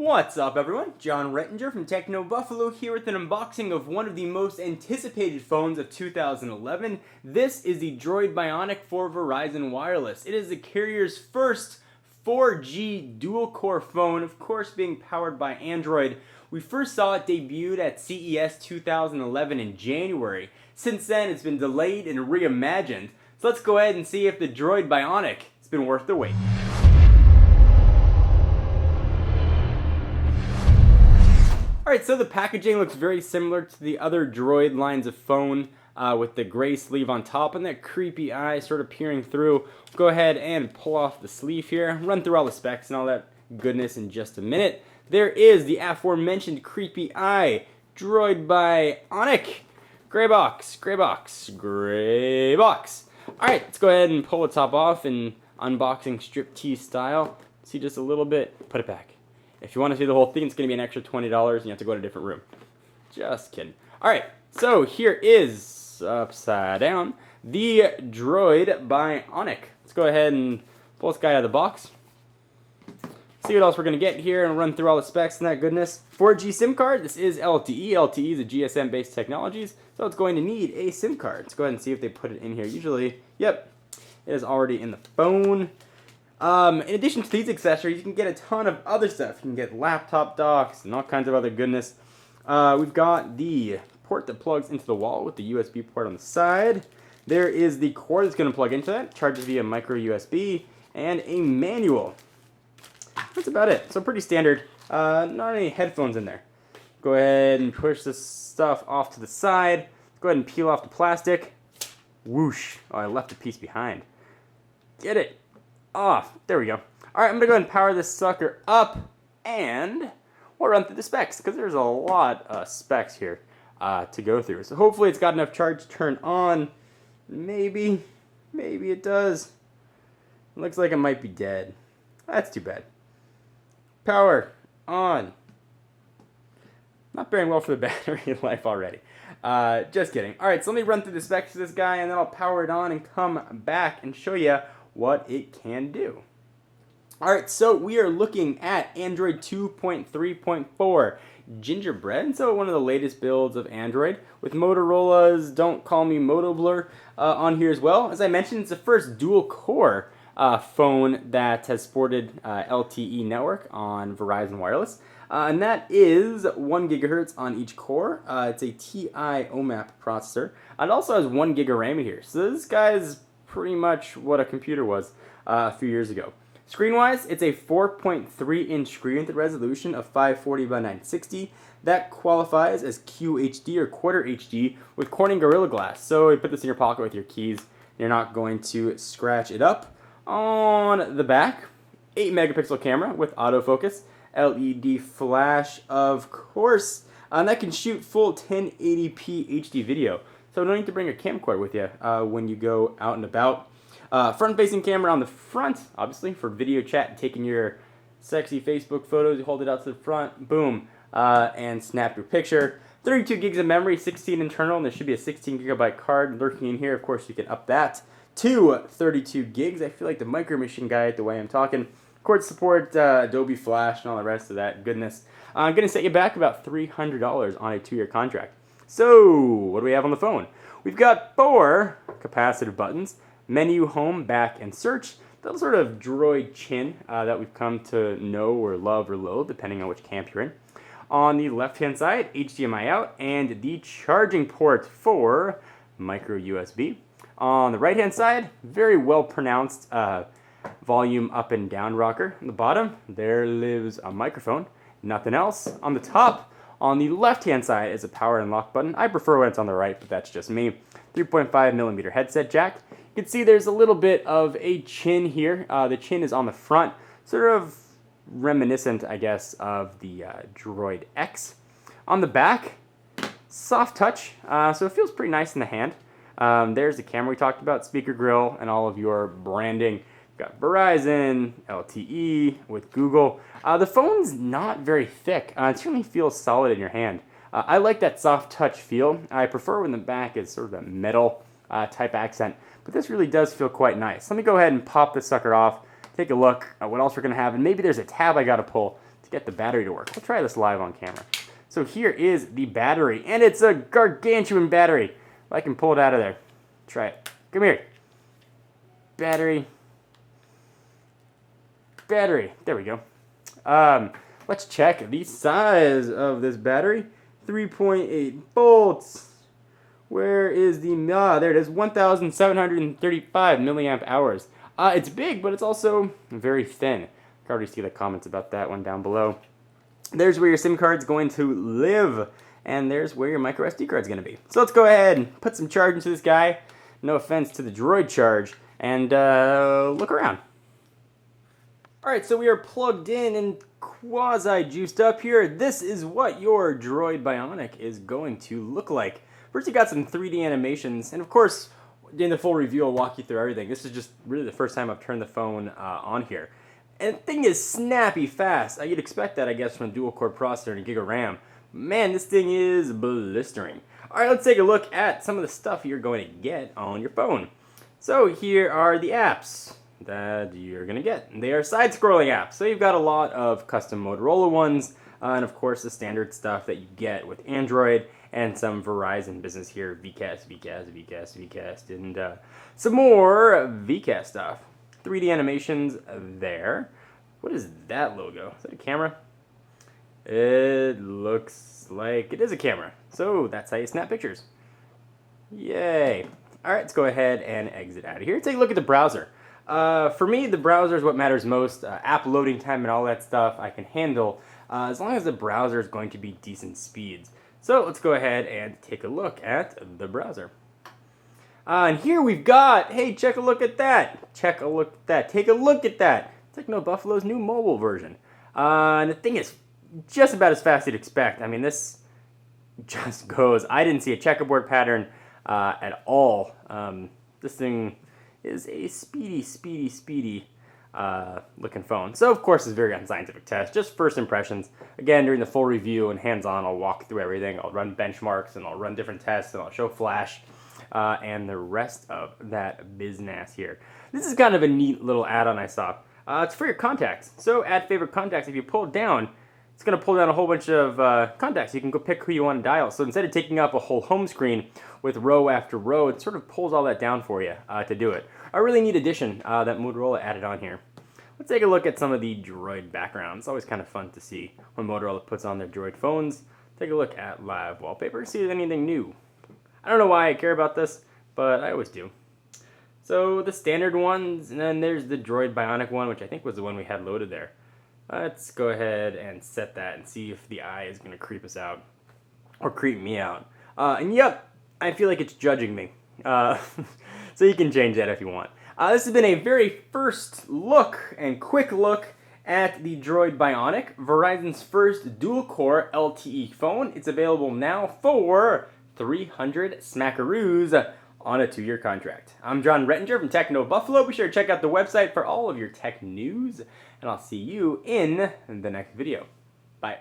What's up, everyone? John Rettinger from Techno Buffalo here with an unboxing of one of the most anticipated phones of 2011. This is the Droid Bionic for Verizon Wireless. It is the carrier's first 4G dual-core phone, of course being powered by Android. We first saw it debuted at CES 2011 in January. Since then, it's been delayed and reimagined. So let's go ahead and see if the Droid Bionic has been worth the wait. Alright, so the packaging looks very similar to the other Droid lines of phone with the gray sleeve on top and that creepy eye sort of peering through. Go ahead and pull off the sleeve here, run through all the specs and all that goodness in just a minute. There is the aforementioned creepy eye, Droid Bionic. Gray box, gray box, gray box. Alright, let's go ahead and pull the top off in unboxing striptease style. See just a little bit, put it back. If you want to see the whole thing, it's going to be an extra $20 and you have to go to a different room. Just kidding. Alright, so here is, upside down, the Droid Bionic. Let's go ahead and pull this guy out of the box. See what else we're going to get here and run through all the specs and that goodness. 4G SIM card. This is LTE. LTE is a GSM-based technologies, so it's going to need a SIM card. Let's go ahead and see if they put it in here. Usually, yep, it is already in the phone. In addition to these accessories, you can get a ton of other stuff. You can get laptop docks and all kinds of other goodness. We've got the port that plugs into the wall with the USB port on the side. There is the cord that's going to plug into that. It charges via micro USB and a manual. That's about it. So pretty standard. Not any headphones in there. Go ahead and push this stuff off to the side. Go ahead and peel off the plastic. Whoosh. Oh, I left a piece behind. Get it off. There we go. Alright, I'm going to go ahead and power this sucker up and we'll run through the specs because there's a lot of specs here to go through. So hopefully it's got enough charge to turn on. Maybe it does. It looks like it might be dead. That's too bad. Power on. Not bearing well for the battery life already. Just kidding. Alright, so let me run through the specs of this guy and then I'll power it on and come back and show you what it can do. Alright, so we are looking at Android 2.3.4 Gingerbread, so one of the latest builds of Android, with Motorola's Don't Call Me Moto Blur on here as well. As I mentioned, it's the first dual-core phone that has sported LTE network on Verizon Wireless, and that is 1 gigahertz on each core. It's a TI OMAP processor. It also has 1 gig of RAM in here, so this guy is pretty much what a computer was a few years ago. Screen-wise, it's a 4.3-inch screen with a resolution of 540 by 960. That qualifies as QHD or Quarter HD with Corning Gorilla Glass. So you put this in your pocket with your keys. You're not going to scratch it up. On the back, 8-megapixel camera with autofocus, LED flash, of course, and that can shoot full 1080p HD video. So don't need to bring a camcorder with you when you go out and about. Front-facing camera on the front, obviously, for video chat and taking your sexy Facebook photos. You hold it out to the front, boom, and snap your picture. 32 gigs of memory, 16 internal, and there should be a 16 gigabyte card lurking in here. Of course, you can up that to 32 gigs. I feel like the Micro Machine guy, the way I'm talking. Of course, support Adobe Flash and all the rest of that goodness. I'm going to set you back about $300 on a 2-year contract. So, what do we have on the phone? We've got 4 capacitive buttons, menu, home, back, and search. That sort of droid chin that we've come to know or love or loathe, depending on which camp you're in. On the left-hand side, HDMI out, and the charging port for micro USB. On the right-hand side, very well-pronounced volume up and down rocker. On the bottom, there lives a microphone, nothing else. On the top, on the left-hand side is a power and lock button. I prefer when it's on the right, but that's just me. 3.5mm headset jack. You can see there's a little bit of a chin here. The chin is on the front, sort of reminiscent, I guess, of the Droid X. On the back, soft touch, so it feels pretty nice in the hand. There's the camera we talked about, speaker grill, and all of your branding. Got Verizon, LTE, with Google. The phone's not very thick. It certainly feels solid in your hand. I like that soft touch feel. I prefer when the back is sort of a metal type accent, but this really does feel quite nice. Let me go ahead and pop this sucker off, take a look at what else we're going to have, and maybe there's a tab I got to pull to get the battery to work. We'll try this live on camera. So here is the battery, and it's a gargantuan battery. I can pull it out of there. Try it. Come here. Battery. Battery. There we go. Let's check the size of this battery. 3.8 volts. Where is the, there it is, 1,735 milliamp hours. It's big, but it's also very thin. You can already see the comments about that one down below. There's where your SIM card's going to live, and there's where your micro SD card's going to be. So let's go ahead and put some charge into this guy. No offense to the Droid charge, and look around. Alright, so we are plugged in and quasi-juiced up here. This is what your Droid Bionic is going to look like. First, you got some 3D animations, and of course, in the full review, I'll walk you through everything. This is just really the first time I've turned the phone on here. And the thing is snappy fast. You'd expect that, I guess, from a dual-core processor and a gig of RAM. Man, this thing is blistering. Alright, let's take a look at some of the stuff you're going to get on your phone. So here are the apps that you're going to get. They are side-scrolling apps. So you've got a lot of custom Motorola ones, and of course the standard stuff that you get with Android, and some Verizon business here, VCast, and some more VCast stuff. 3D animations there. What is that logo? Is that a camera? It looks like it is a camera. So that's how you snap pictures. Yay. All right, let's go ahead and exit out of here. Take a look at the browser. For me, the browser is what matters most. App loading time and all that stuff I can handle as long as the browser is going to be decent speeds. So let's go ahead and take a look at the browser. And here we've got, hey, check a look at that. Check a look at that. Take a look at that. Techno Buffalo's new mobile version. And the thing is just about as fast as you'd expect. I mean, this just goes. I didn't see a checkerboard pattern at all. This thing is a speedy looking phone. So, of course, it's a very unscientific test. Just first impressions. Again, during the full review and hands-on, I'll walk through everything. I'll run benchmarks, and I'll run different tests, and I'll show flash, and the rest of that business here. This is kind of a neat little add-on I saw. It's for your contacts. So, add favorite contacts. If you pull it down, it's going to pull down a whole bunch of contacts. You can go pick who you want to dial. So instead of taking up a whole home screen with row after row, it sort of pulls all that down for you to do it. A really neat addition that Motorola added on here. Let's take a look at some of the Droid backgrounds. It's always kind of fun to see when Motorola puts on their Droid phones. Take a look at live wallpaper, see if there's anything new. I don't know why I care about this, but I always do. So the standard ones, and then there's the Droid Bionic one, which I think was the one we had loaded there. Let's go ahead and set that and see if the eye is going to creep us out, or creep me out. And yep, I feel like it's judging me. So you can change that if you want. This has been a very first look and quick look at the Droid Bionic, Verizon's first dual-core LTE phone. It's available now for 300 smackaroos on a 2-year contract. I'm John Rettinger from Techno Buffalo. Be sure to check out the website for all of your tech news, and I'll see you in the next video. Bye.